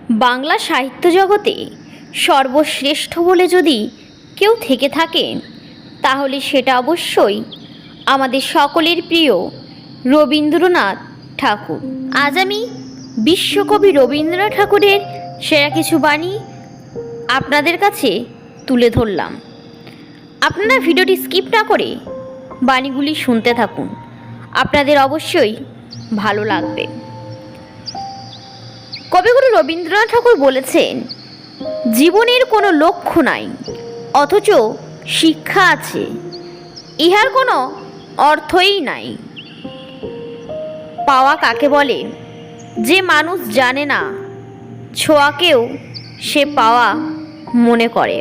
বাংলা সাহিত্য জগতে সর্বশ্রেষ্ঠ বলে যদি কেউ থেকে থাকেন তাহলে সেটা অবশ্যই আমাদের সকলের প্রিয় রবীন্দ্রনাথ ঠাকুর। আজ আমি বিশ্বকবি রবীন্দ্রনাথ ঠাকুরের সেরা কিছু বাণী আপনাদের কাছে তুলে ধরলাম। আপনারা ভিডিওটি স্কিপ না করে বাণীগুলি শুনতে থাকুন, আপনাদের অবশ্যই ভালো লাগবে। কবিগুরু রবীন্দ্রনাথ ঠাকুর বলেছেন, জীবনের কোনো লক্ষ্য নাই, অথচ শিক্ষা আছে, ইহার কোনো অর্থই নাই। পাওয়া কাকে বলে? যে মানুষ জানে না ছোঁয়াকেও সে পাওয়া মনে করে।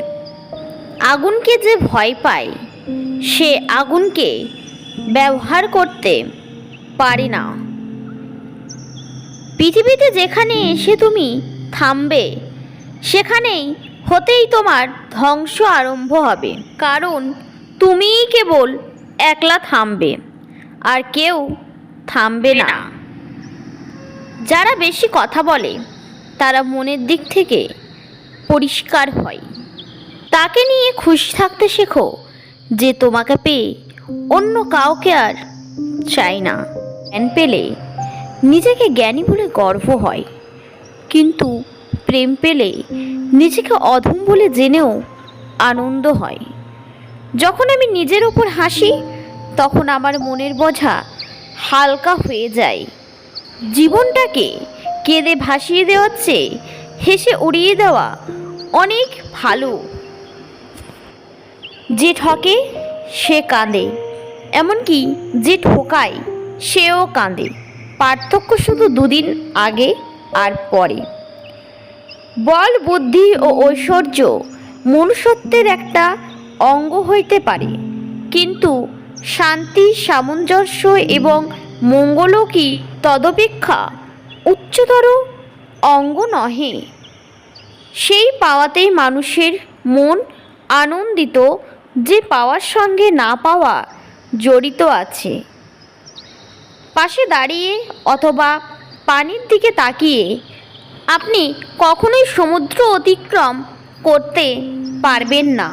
আগুনকে যে ভয় পায় সে আগুনকে ব্যবহার করতে পারে না। পৃথিবীতে যেখানে এসে তুমি থামবে সেখানেই হতেই তোমার ধ্বংস আরম্ভ হবে, কারণ তুমিই কেবল একলা থামবে আর কেউ থামবে না। যারা বেশি কথা বলে তারা মনের দিক থেকে পরিষ্কার হয়। তাকে নিয়ে খুশি থাকতে শেখো যে তোমাকে পেয়ে অন্য কাউকে আর চাই না। জ্ঞান পেলে নিজেকে জ্ঞানী বলে গর্ব হয়, কিন্তু প্রেম পেলে নিজেকে অধম বলে জেনেও আনন্দ হয়। যখন আমি নিজের ওপর হাসি তখন আমার মনের বোঝা হালকা হয়ে যায়। জীবনটাকে কেঁদে ভাসিয়ে দেওয়ার চেয়ে হেসে উড়িয়ে দেওয়া অনেক ভালো। যে ঠকে সে কাঁদে, এমনকি যে ঠকায় সেও কাঁদে। পার্থক্য শুধু দুদিন আগে আর পরে। বল, বুদ্ধি ও ঐশ্বর্য মনুষ্যত্বের একটা অঙ্গ হইতে পারে, কিন্তু শান্তি, সামঞ্জস্য এবং মঙ্গলও কি তদপেক্ষা উচ্চতর অঙ্গ নহে? সেই পাওয়াতেই মানুষের মন আনন্দিত, যে পাওয়ার সঙ্গে না পাওয়া জড়িত আছে। পাশে দাঁড়িয়ে অথবা পানির দিকে তাকিয়ে আপনি কখনোই সমুদ্র অতিক্রম করতে পারবেন না।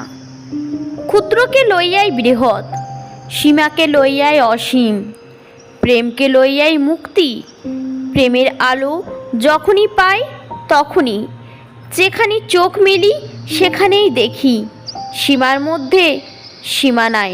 ক্ষুদ্রকে লইয়াই বৃহৎ, সীমাকে লইয়াই অসীম, প্রেমকে লইয়াই মুক্তি। প্রেমের আলো যখনই পাই তখনই, যেখানে চোখ মেলি সেখানেই দেখি, সীমার মধ্যে সীমা নাই।